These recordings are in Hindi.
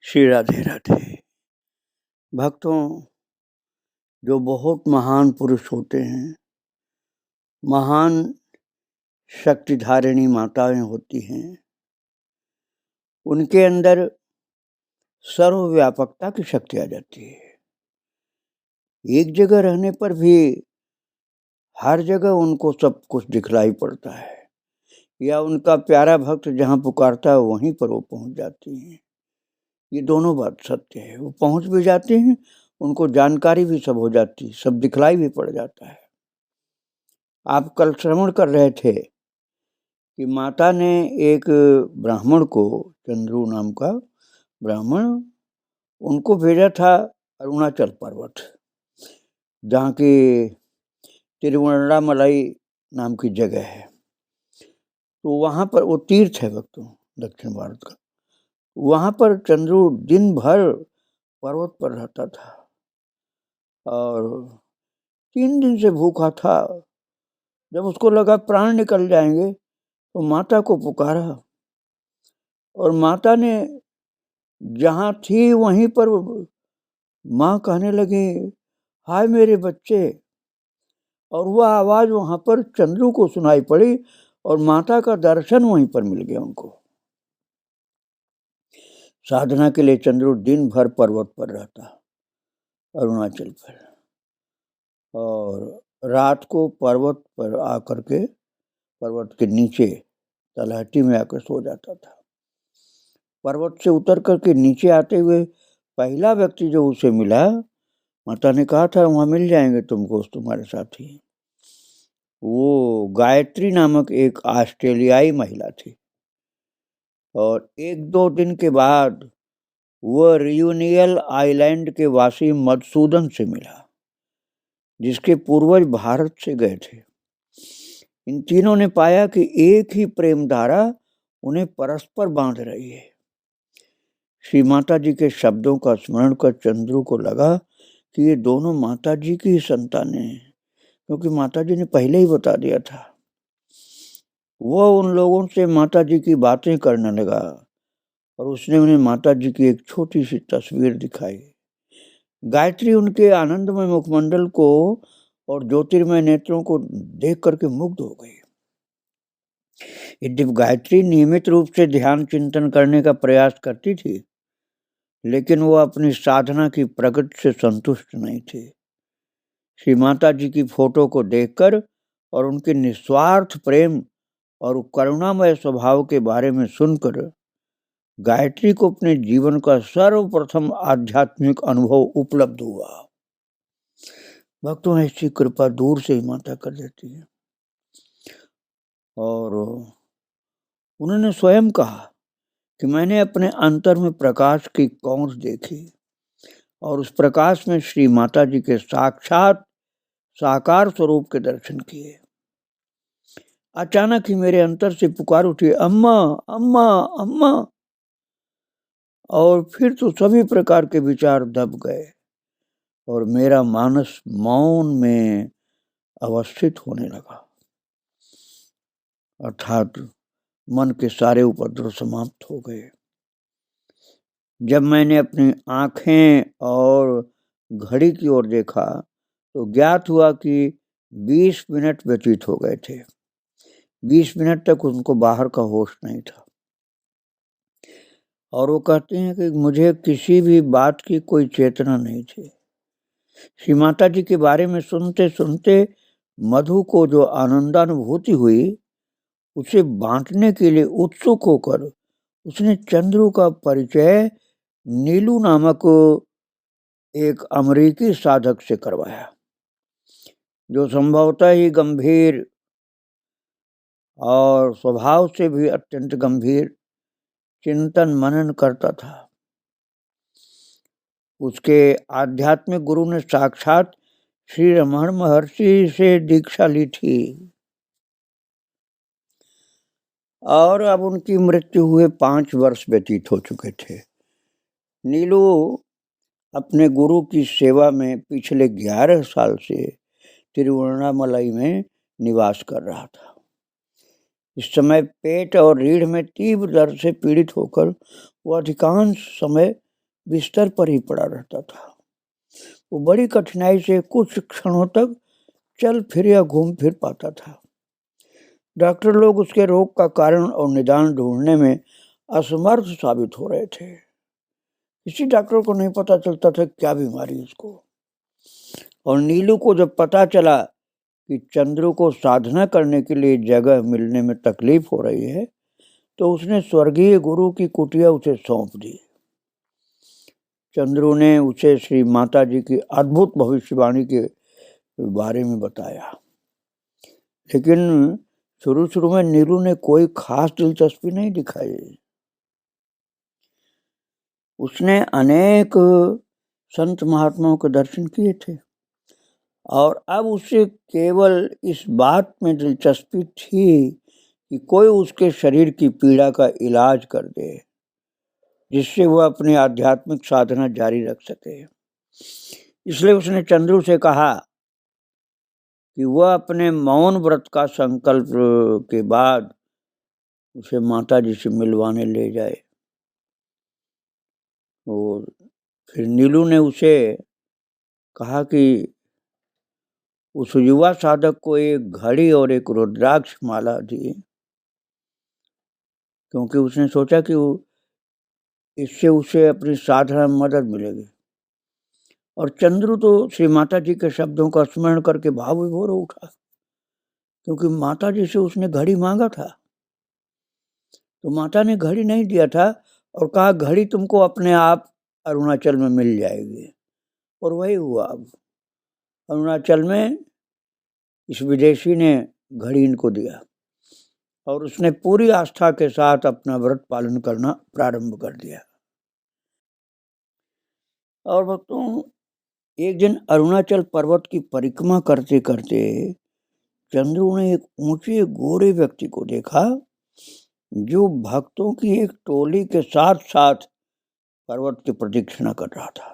श्री राधे राधे। भक्तों, जो बहुत महान पुरुष होते हैं, महान शक्तिधारिणी माताएं होती हैं, उनके अंदर सर्वव्यापकता की शक्ति आ जाती है। एक जगह रहने पर भी हर जगह उनको सब कुछ दिखलाई पड़ता है, या उनका प्यारा भक्त जहाँ पुकारता है वहीं पर वो पहुंच जाती हैं। ये दोनों बात सत्य है। वो पहुंच भी जाते हैं, उनको जानकारी भी सब हो जाती है, सब दिखलाई भी पड़ जाता है। आप कल श्रवण कर रहे थे कि माता ने एक ब्राह्मण को, चंद्रू नाम का ब्राह्मण, उनको भेजा था अरुणाचल पर्वत, जहाँ की तिरुवन्नामलाई नाम की जगह है। तो वहाँ पर वो तीर्थ है भक्तों, दक्षिण भारत का। वहाँ पर चंद्रू दिन भर पर्वत पर रहता था और 3 दिन से भूखा था। जब उसको लगा प्राण निकल जाएंगे तो माता को पुकारा, और माता ने जहाँ थी वहीं पर माँ कहने लगी, हाय मेरे बच्चे। और वह आवाज वहां पर चंद्रू को सुनाई पड़ी और माता का दर्शन वहीं पर मिल गया उनको। साधना के लिए चंद्रू दिन भर पर्वत पर रहता, अरुणाचल पर, और रात को पर्वत पर आकर के, पर्वत के नीचे तलहटी में आकर सो जाता था। पर्वत से उतर करके नीचे आते हुए पहला व्यक्ति जो उसे मिला, माता ने कहा था वहां मिल जाएंगे तुमको तुम्हारे साथी, वो गायत्री नामक एक ऑस्ट्रेलियाई महिला थी। और 1-2 दिन के बाद वह रियूनियल आइलैंड के वासी मधुसूदन से मिला, जिसके पूर्वज भारत से गए थे। इन तीनों ने पाया कि एक ही प्रेम धारा उन्हें परस्पर बांध रही है। श्री माता जी के शब्दों का स्मरण कर चंद्रू को लगा कि ये दोनों माता जी की संतानें हैं, क्योंकि माता जी ने पहले ही बता दिया था। वह उन लोगों से माता जी की बातें करने लगा और उसने उन्हें माता जी की एक छोटी सी तस्वीर दिखाई। गायत्री उनके आनंदमय मुखमंडल को और ज्योतिर्मय नेत्रों को देख करके मुग्ध हो गई। यद्यपि गायत्री नियमित रूप से ध्यान चिंतन करने का प्रयास करती थी, लेकिन वह अपनी साधना की प्रगति से संतुष्ट नहीं थी। श्री माता जी की फोटो को देखकर और उनके निस्वार्थ प्रेम और करुणामय स्वभाव के बारे में सुनकर गायत्री को अपने जीवन का सर्वप्रथम आध्यात्मिक अनुभव उपलब्ध हुआ। भक्तों, ऐसी कृपा दूर से ही माता कर देती है। और उन्होंने स्वयं कहा कि मैंने अपने अंतर में प्रकाश की कौंस देखी और उस प्रकाश में श्री माता जी के साक्षात साकार स्वरूप के दर्शन किए। अचानक ही मेरे अंतर से पुकार उठी, अम्मा अम्मा अम्मा। और फिर तो सभी प्रकार के विचार दब गए और मेरा मानस मौन में अवस्थित होने लगा, अर्थात मन के सारे उपद्रव समाप्त हो गए। जब मैंने अपनी आंखें और घड़ी की ओर देखा तो ज्ञात हुआ कि 20 मिनट व्यतीत हो गए थे। 20 मिनट तक उनको बाहर का होश नहीं था। और वो कहते हैं कि मुझे किसी भी बात की कोई चेतना नहीं थी। श्री माता जी के बारे में सुनते सुनते मधु को जो आनंदानुभूति हुई, उसे बांटने के लिए उत्सुक होकर उसने चंद्रू का परिचय नीलू नामक एक अमेरिकी साधक से करवाया, जो संभवतः ही गंभीर और स्वभाव से भी अत्यंत गंभीर चिंतन मनन करता था। उसके आध्यात्मिक गुरु ने साक्षात श्री रमण महर्षि से दीक्षा ली थी और अब उनकी मृत्यु हुए 5 वर्ष व्यतीत हो चुके थे। नीलू अपने गुरु की सेवा में पिछले 11 साल से तिरुवन्नामलाई में निवास कर रहा था। इस समय पेट और रीढ़ में तीव्र दर्द से पीड़ित होकर वह अधिकांश समय बिस्तर पर ही पड़ा रहता था। वो बड़ी कठिनाई से कुछ क्षणों तक चल फिर या घूम फिर पाता था। डॉक्टर लोग उसके रोग का कारण और निदान ढूंढने में असमर्थ साबित हो रहे थे। किसी डॉक्टर को नहीं पता चलता था क्या बीमारी उसको। और नीलू को जब पता चला कि चंद्रू को साधना करने के लिए जगह मिलने में तकलीफ हो रही है, तो उसने स्वर्गीय गुरु की कुटिया उसे सौंप दी। चंद्रू ने उसे श्री माता जी की अद्भुत भविष्यवाणी के बारे में बताया, लेकिन शुरू में नीलू ने कोई खास दिलचस्पी नहीं दिखाई। उसने अनेक संत महात्माओं के दर्शन किए थे और अब उसे केवल इस बात में दिलचस्पी थी कि कोई उसके शरीर की पीड़ा का इलाज कर दे, जिससे वह अपनी आध्यात्मिक साधना जारी रख सके। इसलिए उसने चंद्रू से कहा कि वह अपने मौन व्रत का संकल्प के बाद उसे माता जी से मिलवाने ले जाए। और फिर नीलू ने उसे कहा कि उस युवा साधक को एक घड़ी और एक रुद्राक्ष माला दी, क्योंकि उसने सोचा कि इससे उसे अपनी साधना में मदद मिलेगी। और चंद्रू तो श्री माता जी के शब्दों का स्मरण करके भाव विभोर हो उठा, क्योंकि माता जी से उसने घड़ी मांगा था। तो माता ने घड़ी नहीं दिया था और कहा घड़ी तुमको अपने आप अरुणाचल में मिल जाएगी। और वही हुआ। अब अरुणाचल में इस विदेशी ने घड़ी इनको दिया और उसने पूरी आस्था के साथ अपना व्रत पालन करना प्रारंभ कर दिया। और भक्तों, एक दिन अरुणाचल पर्वत की परिक्रमा करते करते चंद्रू ने एक ऊंचे गोरे व्यक्ति को देखा, जो भक्तों की एक टोली के साथ साथ पर्वत की प्रदक्षिणा कर रहा था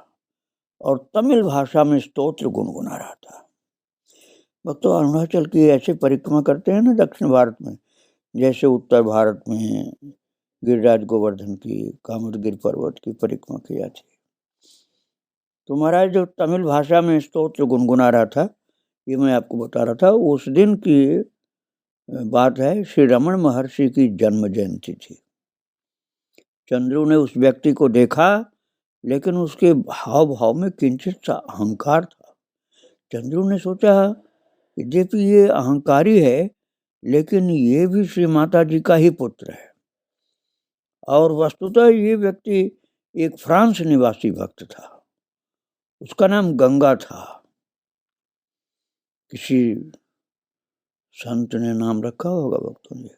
और तमिल भाषा में स्तोत्र गुनगुना रहा था। भक्तों, अरुणाचल की ऐसे परिक्रमा करते हैं ना दक्षिण भारत में, जैसे उत्तर भारत में गिरिराज गोवर्धन की, कामदगिरि पर्वत की परिक्रमा की जाती है। तो महाराज जो तमिल भाषा में स्तोत्र गुनगुना रहा था, ये मैं आपको बता रहा था, उस दिन की बात है। श्री रमण महर्षि की जन्म जयंती थी। चंद्रू ने उस व्यक्ति को देखा, लेकिन उसके भाव भाव में किंचित सा अहंकार था। चंद्रू ने सोचा, यद्यपि ये अहंकारी है, लेकिन ये भी श्री माता जी का ही पुत्र है। और वस्तुतः ये व्यक्ति एक फ्रांस निवासी भक्त था। उसका नाम गंगा था। किसी संत ने नाम रखा होगा भक्तों ने।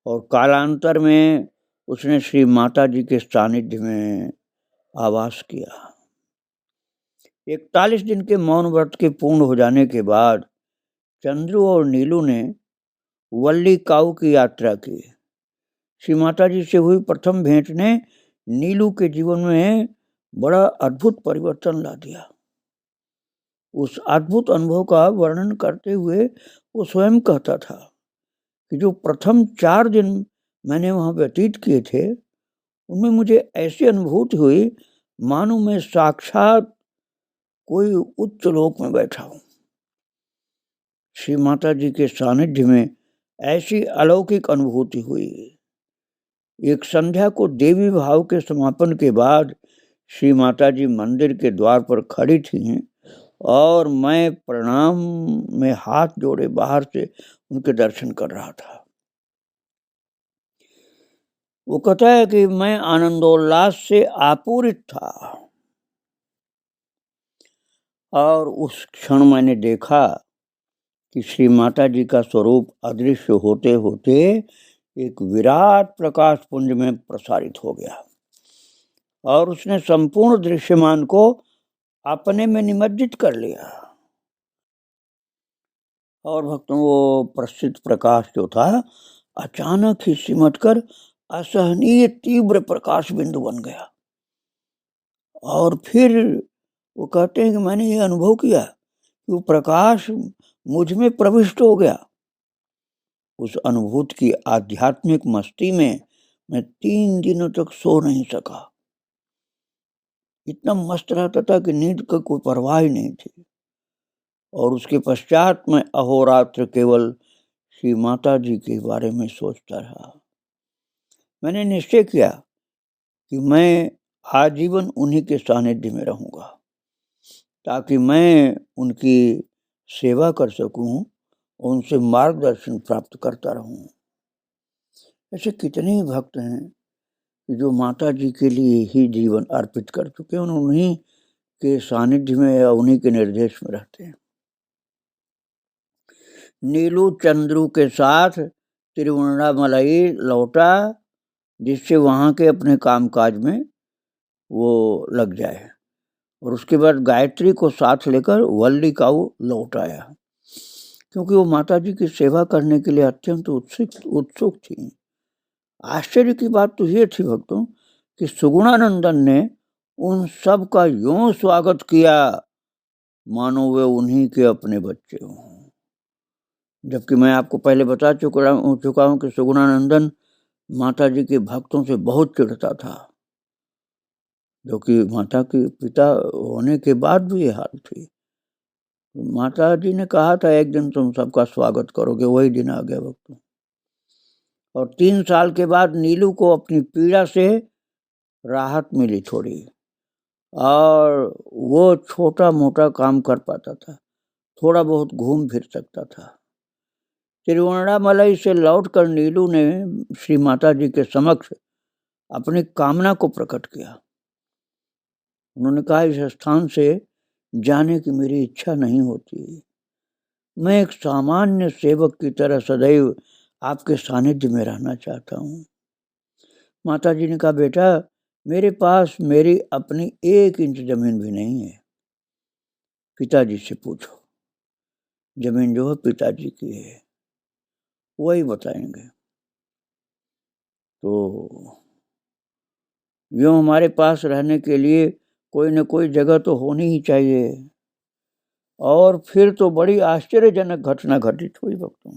और कालांतर में उसने श्री माता जी के सानिध्य में आवास किया। 41 दिन के मौन व्रत के पूर्ण हो जाने के बाद चंद्रू और नीलू ने वल्लीकाऊ की यात्रा की। श्री माता जी से हुई प्रथम भेंट ने नीलू के जीवन में बड़ा अद्भुत परिवर्तन ला दिया। उस अद्भुत अनुभव का वर्णन करते हुए वो स्वयं कहता था कि जो प्रथम 4 दिन मैंने वहाँ व्यतीत किए थे, उनमें मुझे ऐसी अनुभूति हुई मानो मैं साक्षात कोई उच्च लोक में बैठा हूँ। श्री माता जी के सानिध्य में ऐसी अलौकिक अनुभूति हुई। एक संध्या को देवी भाव के समापन के बाद श्री माता जी मंदिर के द्वार पर खड़ी थी और मैं प्रणाम में हाथ जोड़े बाहर से उनके दर्शन कर रहा था। वो कहता है कि मैं आनंदोल्लास से आपूरित था और उस क्षण मैंने देखा कि श्री माता जी का स्वरूप अदृश्य होते होते एक विराट प्रकाश पुंज में प्रसारित हो गया और उसने संपूर्ण दृश्यमान को अपने में निमज्जित कर लिया। और भक्तों, वो प्रसिद्ध प्रकाश जो था अचानक ही सिमटकर असहनीय तीव्र प्रकाश बिंदु बन गया। और फिर वो कहते हैं कि मैंने ये अनुभव किया कि वो प्रकाश मुझ में प्रविष्ट हो गया। उस अनुभूति की आध्यात्मिक मस्ती में मैं 3 दिनों तक सो नहीं सका। इतना मस्त रहता था कि नींद का कोई परवाह ही नहीं थी। और उसके पश्चात मैं अहोरात्र केवल श्री माता जी के बारे में सोचता रहा। मैंने निश्चय किया कि मैं आजीवन उन्हीं के सानिध्य में रहूंगा, ताकि मैं उनकी सेवा कर सकूं, उनसे मार्गदर्शन प्राप्त करता रहूं। ऐसे कितने ही भक्त हैं जो माता जी के लिए ही जीवन अर्पित कर चुके हैं, उन्हीं के सानिध्य में या उन्हीं के निर्देश में रहते हैं। नीलू चंद्रू के साथ तिरुवन्नामलई लौटा, जिससे वहां के अपने कामकाज में वो लग जाए, और उसके बाद गायत्री को साथ लेकर वल्लिकाऊ लौट आया, क्योंकि वो माता जी की सेवा करने के लिए अत्यंत उत्सुक थी। आश्चर्य की बात तो ये थी भक्तों कि सुगुणानंदन ने उन सब का यूं स्वागत किया मानो वे उन्हीं के अपने बच्चे हों। जबकि मैं आपको पहले बता चुका हूं कि सुगुणानंदन माता जी के भक्तों से बहुत चिढ़ता था, जो कि माता के पिता होने के बाद भी ये हाल थी। माता जी ने कहा था एक दिन तुम सबका स्वागत करोगे, वही दिन आ गया भक्तों। और 3 साल के बाद नीलू को अपनी पीड़ा से राहत मिली थोड़ी, और वो छोटा मोटा काम कर पाता था, थोड़ा बहुत घूम फिर सकता था। तिरुवन्नामलई से लौटकर नीलू ने श्री माता जी के समक्ष अपनी कामना को प्रकट किया। उन्होंने कहा, इस स्थान से जाने की मेरी इच्छा नहीं होती। मैं एक सामान्य सेवक की तरह सदैव आपके सानिध्य में रहना चाहता हूँ। माता जी ने कहा, बेटा मेरे पास मेरी अपनी 1 इंच जमीन भी नहीं है। पिताजी से पूछो, जमीन जो है पिताजी की है, वही बताएंगे। तो यूं हमारे पास रहने के लिए कोई न कोई जगह तो होनी ही चाहिए। और फिर तो बड़ी आश्चर्यजनक घटना घटित हुई भक्तों।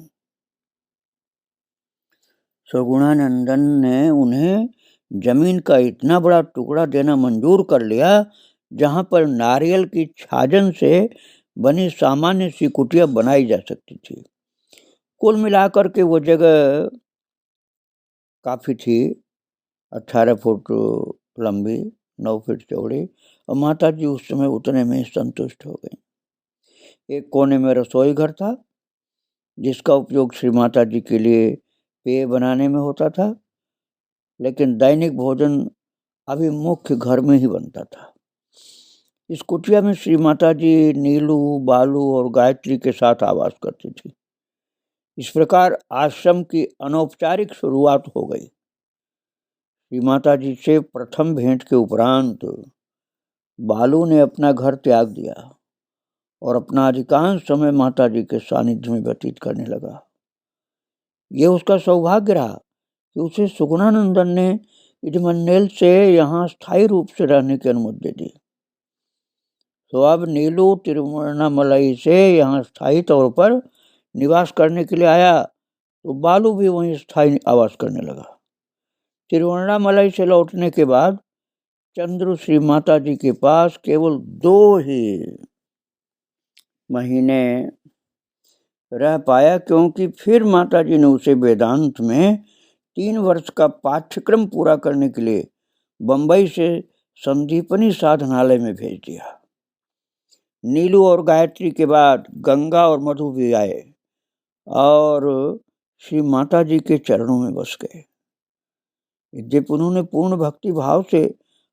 सगुणानंदन ने उन्हें जमीन का इतना बड़ा टुकड़ा देना मंजूर कर लिया, जहां पर नारियल की छाजन से बनी सामान्य सी कुटिया बनाई जा सकती थी। कुल मिलाकर के वो जगह काफी थी, 18 फुट लंबी, 9 फीट चौड़ी, और माता जी उस समय उतने में संतुष्ट हो गई। एक कोने में रसोई घर था, जिसका उपयोग श्री माता जी के लिए पेय बनाने में होता था, लेकिन दैनिक भोजन अभी मुख्य घर में ही बनता था। इस कुटिया में श्री माता जी नीलू, बालू और गायत्री के साथ आवास करती थी। इस प्रकार आश्रम की अनौपचारिक शुरुआत हो गई। श्री माता जी से प्रथम भेंट के उपरांत बालू ने अपना घर त्याग दिया और अपना अधिकांश समय माता जी के सानिध्य में व्यतीत करने लगा। यह उसका सौभाग्य रहा कि उसे सुगुणानंदन ने इडमन्नेल से यहाँ स्थायी रूप से रहने की अनुमति दे दी। तो अब नीलू तिरुवन्नामलई से यहाँ स्थायी तौर पर निवास करने के लिए आया, तो बालू भी वहीं स्थायी आवास करने लगा। तिरुवन्नामलई से लौटने के बाद चंद्रू श्री माता जी के पास केवल 2 ही महीने रह पाया, क्योंकि फिर माता जी ने उसे वेदांत में 3 वर्ष का पाठ्यक्रम पूरा करने के लिए बंबई से संदीपनी साधनालय में भेज दिया। नीलू और गायत्री के बाद गंगा और मधु भी आए और श्री माता जी के चरणों में बस गए। यद्यपि उन्होंने पूर्ण भक्ति भाव से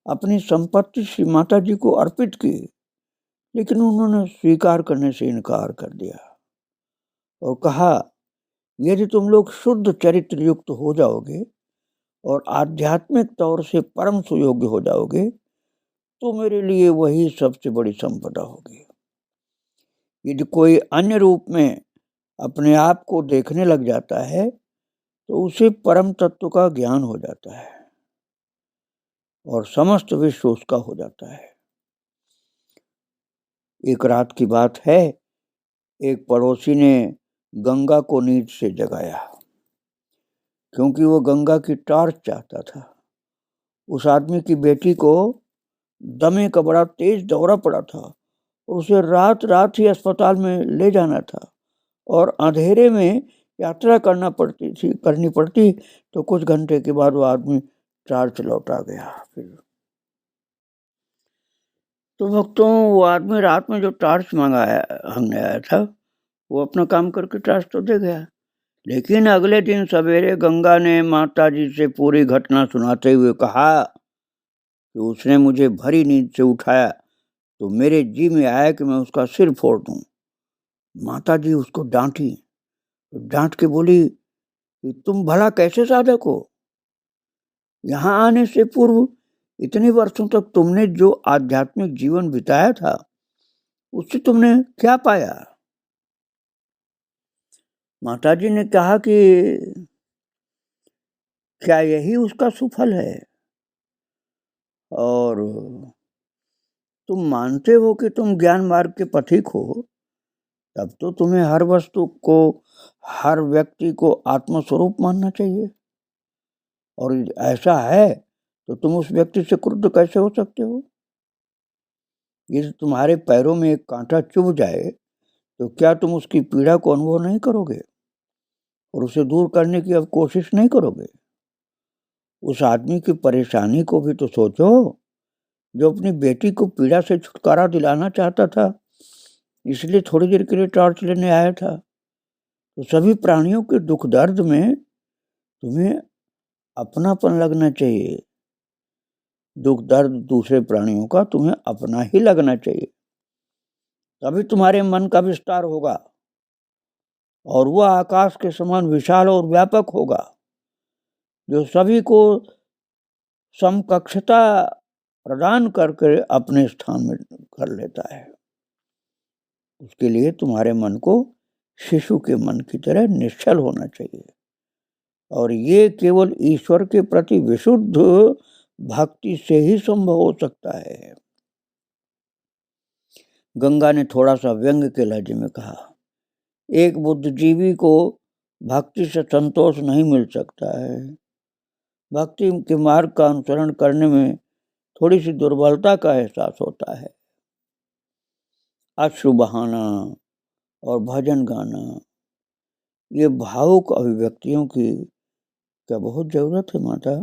अपनी संपत्ति श्री माता जी को अर्पित की, लेकिन उन्होंने स्वीकार करने से इनकार कर दिया और कहा, यदि तुम लोग शुद्ध चरित्र युक्त हो जाओगे और आध्यात्मिक तौर से परम सुयोग्य हो जाओगे, तो मेरे लिए वही सबसे बड़ी संपदा होगी। यदि कोई अन्य रूप में अपने आप को देखने लग जाता है, तो उसे परम तत्व का ज्ञान हो जाता है और समस्त विश्व उसका हो जाता है। एक रात की बात है, एक पड़ोसी ने गंगा को नींद से जगाया, क्योंकि वो गंगा की टॉर्च चाहता था। उस आदमी की बेटी को दमे का बड़ा तेज दौरा पड़ा था और उसे रात रात ही अस्पताल में ले जाना था और अंधेरे में यात्रा करनी पड़ती तो कुछ घंटे के बाद वो आदमी चार्च लौटा गया। फिर तो भक्तों, वो आदमी रात में जो टार्च हमने आया था, वो अपना काम करके टार्च तो दे गया, लेकिन अगले दिन सवेरे गंगा ने माता जी से पूरी घटना सुनाते हुए कहा कि उसने मुझे भरी नींद से उठाया तो मेरे जी में आया कि मैं उसका सिर फोड़ दूं। माता जी उसको डांटी, डांट के बोली कि तुम भला कैसे साधक हो? यहाँ आने से पूर्व इतने वर्षों तक तुमने जो आध्यात्मिक जीवन बिताया था, उससे तुमने क्या पाया? माता जी ने कहा कि क्या यही उसका सुफल है? और तुम मानते हो कि तुम ज्ञान मार्ग के पथिक हो, तब तो तुम्हें हर वस्तु को, हर व्यक्ति को आत्मस्वरूप मानना चाहिए। और ऐसा है तो तुम उस व्यक्ति से क्रुद्ध कैसे हो सकते हो? यदि तुम्हारे पैरों में एक कांटा चुभ जाए तो क्या तुम उसकी पीड़ा को अनुभव नहीं करोगे और उसे दूर करने की अब कोशिश नहीं करोगे? उस आदमी की परेशानी को भी तो सोचो, जो अपनी बेटी को पीड़ा से छुटकारा दिलाना चाहता था, इसलिए थोड़ी देर के लिए टॉर्च लेने आया था। तो सभी प्राणियों के दुख दर्द में तुम्हें अपनापन लगना चाहिए। दुख दर्द दूसरे प्राणियों का तुम्हें अपना ही लगना चाहिए, तभी तुम्हारे मन का विस्तार होगा और वह आकाश के समान विशाल और व्यापक होगा, जो सभी को समकक्षता प्रदान करके अपने स्थान में कर लेता है। उसके लिए तुम्हारे मन को शिशु के मन की तरह निश्चल होना चाहिए और ये केवल ईश्वर के प्रति विशुद्ध भक्ति से ही संभव हो सकता है। गंगा ने थोड़ा सा व्यंग के लहजे में कहा, एक बुद्धिजीवी को भक्ति से संतोष नहीं मिल सकता है। भक्ति के मार्ग का अनुसरण करने में थोड़ी सी दुर्बलता का एहसास होता है। अश्रु बहाना और भजन गाना, ये भावुक अभिव्यक्तियों की क्या बहुत जरूरत है माता?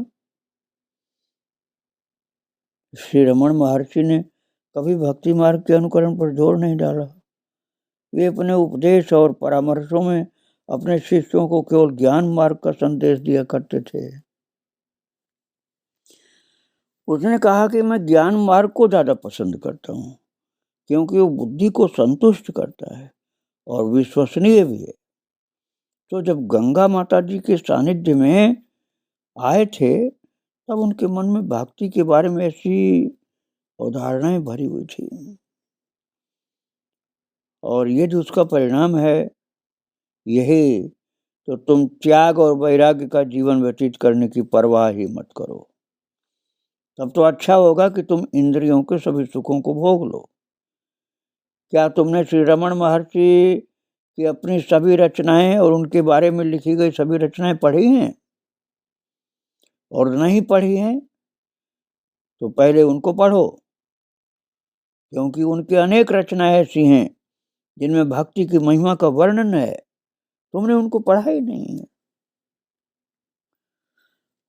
श्री रमण महर्षि ने कभी भक्ति मार्ग के अनुकरण पर जोर नहीं डाला। वे अपने उपदेश और परामर्शों में अपने शिष्यों को केवल ज्ञान मार्ग का संदेश दिया करते थे। उसने कहा कि मैं ज्ञान मार्ग को ज्यादा पसंद करता हूँ, क्योंकि वो बुद्धि को संतुष्ट करता है और विश्वसनीय भी है। तो जब गंगा माता जी के सानिध्य में आए थे, तब उनके मन में भक्ति के बारे में ऐसी अवधारणाएं भरी हुई थी, और ये जो उसका परिणाम है यही, तो तुम त्याग और वैराग्य का जीवन व्यतीत करने की परवाह ही मत करो। तब तो अच्छा होगा कि तुम इंद्रियों के सभी सुखों को भोग लो। क्या तुमने श्री रमण महर्षि की अपनी सभी रचनाएं और उनके बारे में लिखी गई सभी रचनाएं पढ़ी हैं? और नहीं पढ़ी हैं तो पहले उनको पढ़ो, क्योंकि उनकी अनेक रचनाएं ऐसी हैं जिनमें भक्ति की महिमा का वर्णन है। तुमने उनको पढ़ा ही नहीं है।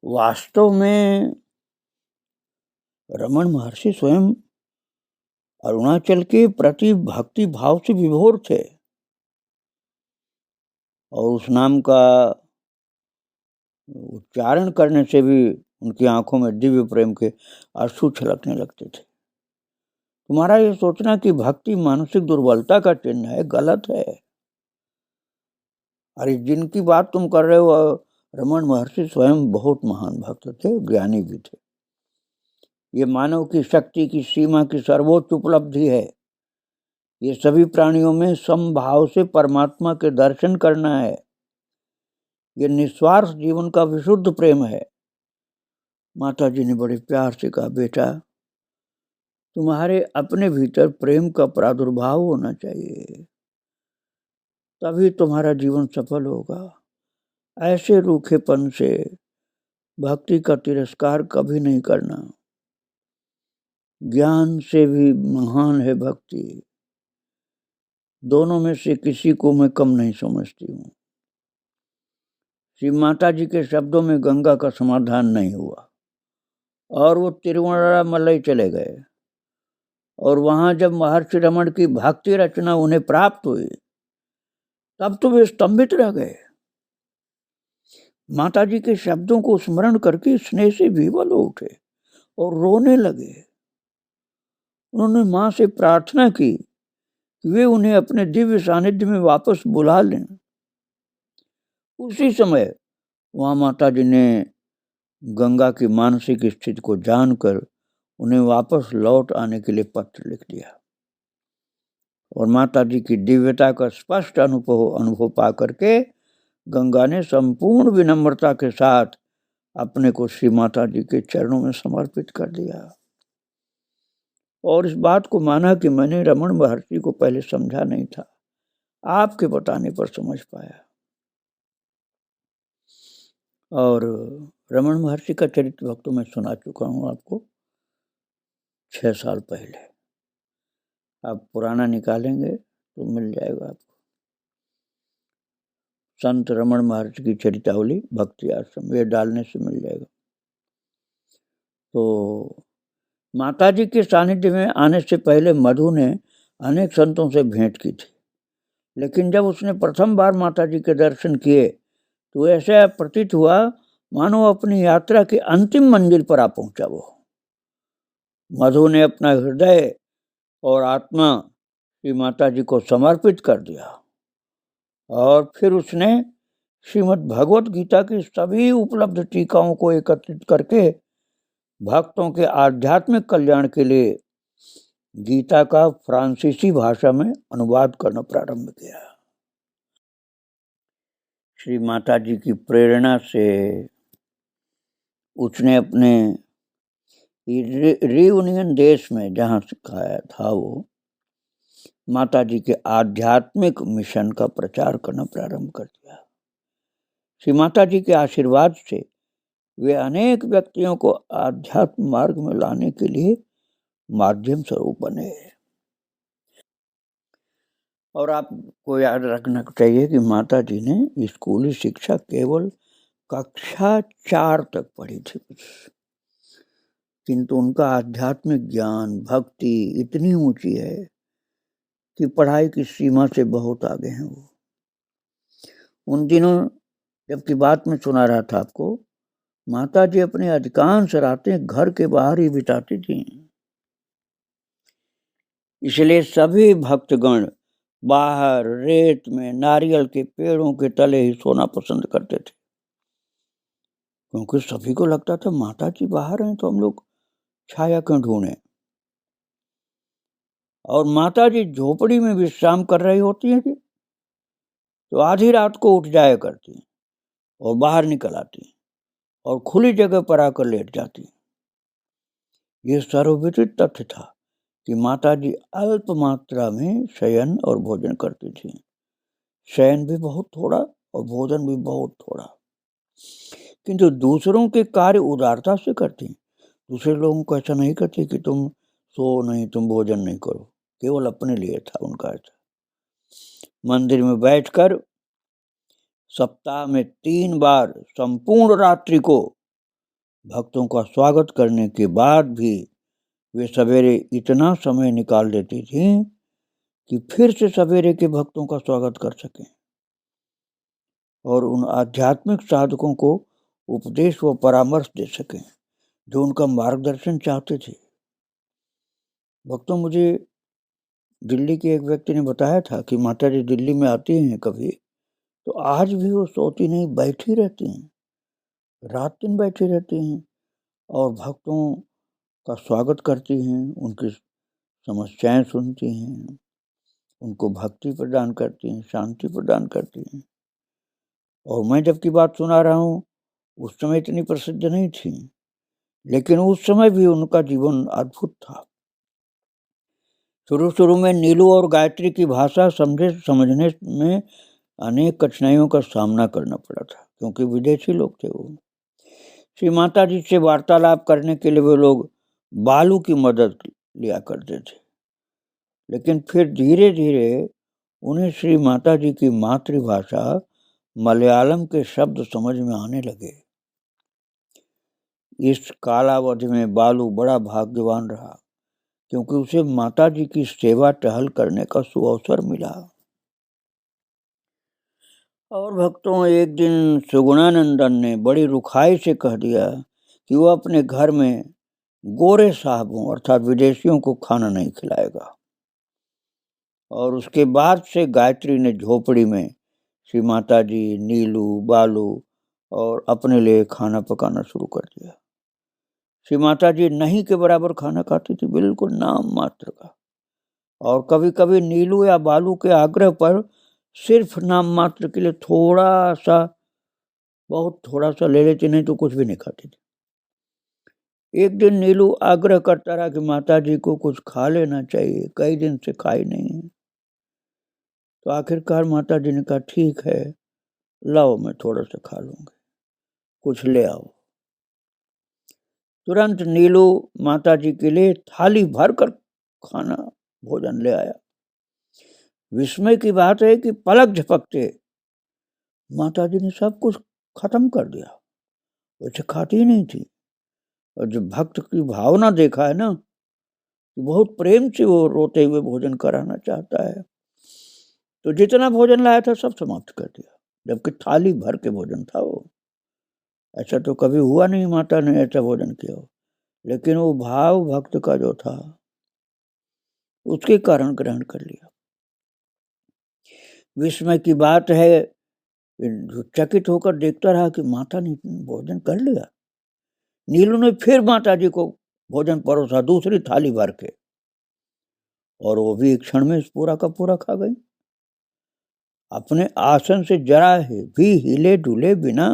वास्तव में रमण महर्षि स्वयं अरुणाचल के प्रति भक्ति भाव से विभोर थे और उस नाम का उच्चारण करने से भी उनकी आंखों में दिव्य प्रेम के आंसू छलकने लगते थे। तुम्हारा ये सोचना कि भक्ति मानसिक दुर्बलता का चिन्ह है, गलत है। अरे जिनकी बात तुम कर रहे हो, रमण महर्षि स्वयं बहुत महान भक्त थे, ज्ञानी भी थे। ये मानव की शक्ति की सीमा की सर्वोच्च उपलब्धि है। ये सभी प्राणियों में समभाव से परमात्मा के दर्शन करना है। ये निस्वार्थ जीवन का विशुद्ध प्रेम है। माता जी ने बड़े प्यार से कहा, बेटा तुम्हारे अपने भीतर प्रेम का प्रादुर्भाव होना चाहिए, तभी तुम्हारा जीवन सफल होगा। ऐसे रूखेपन से भक्ति का तिरस्कार कभी नहीं करना। ज्ञान से भी महान है भक्ति। दोनों में से किसी को मैं कम नहीं समझती हूँ। श्री माता जी के शब्दों में गंगा का समाधान नहीं हुआ और वो तिरुवण्णामलई चले गए, और वहां जब महर्षि रमण की भक्ति रचना उन्हें प्राप्त हुई तब तो वे स्तंभित रह गए। माता जी के शब्दों को स्मरण करके स्नेह से विवल हो उठे और रोने लगे। उन्होंने मां से प्रार्थना की कि वे उन्हें अपने दिव्य सानिध्य में वापस बुला लें। उसी समय वहां माता जी ने गंगा की मानसिक स्थिति को जानकर उन्हें वापस लौट आने के लिए पत्र लिख दिया, और माता जी की दिव्यता का स्पष्ट अनुभव पा करके गंगा ने संपूर्ण विनम्रता के साथ अपने को श्री माता जी के चरणों में समर्पित कर दिया, और इस बात को माना कि मैंने रमण महर्षि को पहले समझा नहीं था, आपके बताने पर समझ पाया। और रमण महर्षि का चरित्र भक्तों में सुना चुका हूँ आपको 6 साल पहले। आप पुराना निकालेंगे तो मिल जाएगा आपको। संत रमण महर्षि की चरितावली भक्ति आश्रम, ये डालने से मिल जाएगा। तो माता जी के सानिध्य में आने से पहले मधु ने अनेक संतों से भेंट की थी, लेकिन जब उसने प्रथम बार माता जी के दर्शन किए तो ऐसा प्रतीत हुआ मानो अपनी यात्रा की अंतिम मंजिल पर आ पहुंचा। वो मधु ने अपना हृदय और आत्मा श्री माता जी को समर्पित कर दिया, और फिर उसने श्रीमद् भगवत गीता की सभी उपलब्ध टीकाओं को एकत्रित करके भक्तों के आध्यात्मिक कल्याण के लिए गीता का फ्रांसीसी भाषा में अनुवाद करना प्रारंभ किया। श्री माता जी की प्रेरणा से उसने अपने रियूनियन देश में जहाँ सिखाया था वो माता जी के आध्यात्मिक मिशन का प्रचार करना प्रारंभ कर दिया। श्री माता जी के आशीर्वाद से वे अनेक व्यक्तियों को आध्यात्म मार्ग में लाने के लिए माध्यम स्वरूप बने। और आपको याद रखना चाहिए कि माता जी ने स्कूली शिक्षा केवल कक्षा 4 तक पढ़ी थी, किंतु उनका आध्यात्मिक ज्ञान भक्ति इतनी ऊंची है कि पढ़ाई की सीमा से बहुत आगे हैं वो। उन दिनों जबकि बात में सुना रहा था आपको, माता जी अपने अधिकांश रातें घर के बाहर ही बिताती थी, इसलिए सभी भक्तगण बाहर रेत में नारियल के पेड़ों के तले ही सोना पसंद करते थे, क्योंकि सभी को लगता था माता जी बाहर हैं तो हम लोग छाया क्यों ढूंढें। और माता जी झोपड़ी में विश्राम कर रही होती है तो आधी रात को उठ जाया करती और बाहर निकल आती और खुली जगह पर आकर लेट जाती। ये सर्वविदित तथ्य था कि माता जी अल्प मात्रा में शयन और भोजन करती थी। शयन भी बहुत थोड़ा और भोजन भी बहुत थोड़ा, किंतु दूसरों के कार्य उदारता से करती। दूसरे लोगों को ऐसा नहीं करती कि तुम सो नहीं, तुम भोजन नहीं करो, केवल अपने लिए था उनका ऐसा। मंदिर में बैठकर सप्ताह में 3 बार संपूर्ण रात्रि को भक्तों का स्वागत करने के बाद भी वे सवेरे इतना समय निकाल देती थी कि फिर से सवेरे के भक्तों का स्वागत कर सकें और उन आध्यात्मिक साधकों को उपदेश व परामर्श दे सकें जो उनका मार्गदर्शन चाहते थे। भक्तों, मुझे दिल्ली के एक व्यक्ति ने बताया था कि माता जी दिल्ली में आती हैं कभी तो आज भी वो सोती नहीं, बैठी रहती हैं, रात दिन बैठी रहती हैं और भक्तों का स्वागत करती हैं, उनकी समस्याएं सुनती हैं, उनको भक्ति प्रदान करती हैं, शांति प्रदान करती हैं। और मैं जबकि बात सुना रहा हूँ उस समय इतनी प्रसिद्ध नहीं थी, लेकिन उस समय भी उनका जीवन अद्भुत था। शुरू में नीलू और गायत्री की भाषा समझने में अनेक कठिनाइयों का सामना करना पड़ा था, क्योंकि विदेशी लोग थे वो। श्री माता जी से वार्तालाप करने के लिए वे लोग बालू की मदद लिया करते थे। लेकिन फिर धीरे धीरे उन्हें श्री माता जी की मातृभाषा मलयालम के शब्द समझ में आने लगे। इस कालावधि में बालू बड़ा भाग्यवान रहा, क्योंकि उसे माता जी की सेवा टहल करने का सुअवसर मिला। और भक्तों, एक दिन सुगुणानंदन ने बड़ी रुखाई से कह दिया कि वो अपने घर में गोरे साहबों अर्थात विदेशियों को खाना नहीं खिलाएगा। और उसके बाद से गायत्री ने झोपड़ी में श्री माता जी, नीलू, बालू और अपने लिए खाना पकाना शुरू कर दिया। श्री माता जी नहीं के बराबर खाना खाती थी, बिल्कुल नाम मात्र का। और कभी कभी नीलू या बालू के आग्रह पर सिर्फ नाम मात्र के लिए बहुत थोड़ा सा ले लेती, नहीं तो कुछ भी नहीं खाती थी। एक दिन नीलू आग्रह करता रहा कि माता जी को कुछ खा लेना चाहिए, कई दिन से खाई नहीं है। तो आखिरकार माता जी ने कहा, ठीक है, लाओ मैं थोड़ा सा खा लूंगी, कुछ ले आओ। तुरंत नीलू माता जी के लिए थाली भर कर खाना भोजन ले आया। विस्मय की बात है कि पलक झपकते माता जी ने सब कुछ खत्म कर दिया, वैसे खाती ही नहीं थी। और जब भक्त की भावना देखा है ना, कि बहुत प्रेम से वो रोते हुए भोजन कराना चाहता है, तो जितना भोजन लाया था सब समाप्त कर दिया, जबकि थाली भर के भोजन था वो। ऐसा तो कभी हुआ नहीं माता ने ऐसा भोजन किया हो, लेकिन वो भाव भक्त का जो था उसके कारण ग्रहण कर लिया। विस्मय की बात है, चकित होकर देखता रहा कि माता ने भोजन कर लिया। नीलू ने फिर माता जी को भोजन परोसा दूसरी थाली भर के, और वो भी एक क्षण में पूरा का पूरा खा गई। अपने आसन से जरा भी हिले डुले बिना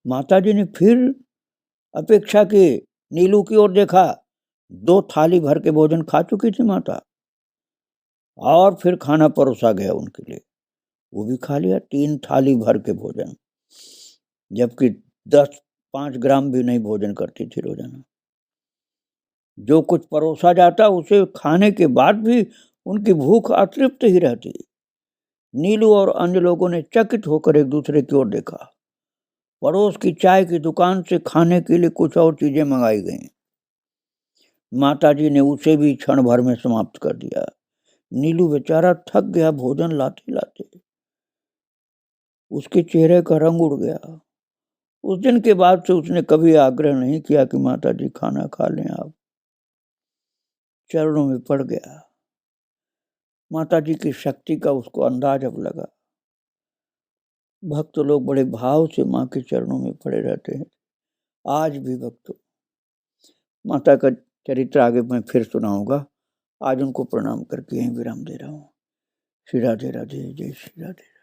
माता जी ने फिर अपेक्षा की नीलू की ओर देखा। 2 थाली भर के भोजन खा चुकी थी माता, और फिर खाना परोसा गया उनके लिए, वो भी खा लिया 3 थाली भर के भोजन, जबकि 5 ग्राम भी नहीं भोजन करती थी रोजाना। जो कुछ परोसा जाता उसे खाने के बाद भी उनकी भूख अतृप्त ही रहती। नीलू और अन्य लोगों ने चकित होकर एक दूसरे की ओर देखा। पड़ोस की चाय की दुकान से खाने के लिए कुछ और चीजें मंगाई गईं। माता जी ने उसे भी क्षण भर में समाप्त कर दिया। नीलू बेचारा थक गया भोजन लाते लाते, उसके चेहरे का रंग उड़ गया। उस दिन के बाद से उसने कभी आग्रह नहीं किया कि माता जी खाना खा लें, आप चरणों में पड़ गया। माता जी की शक्ति का उसको अंदाज अब लगा। भक्त लोग बड़े भाव से माँ के चरणों में पड़े रहते हैं। आज भी भक्तों, माता का चरित्र आगे मैं फिर सुनाऊंगा। आज उनको प्रणाम करके यहीं विराम दे रहा हूँ। श्री राधे राधे, जय श्री राधे।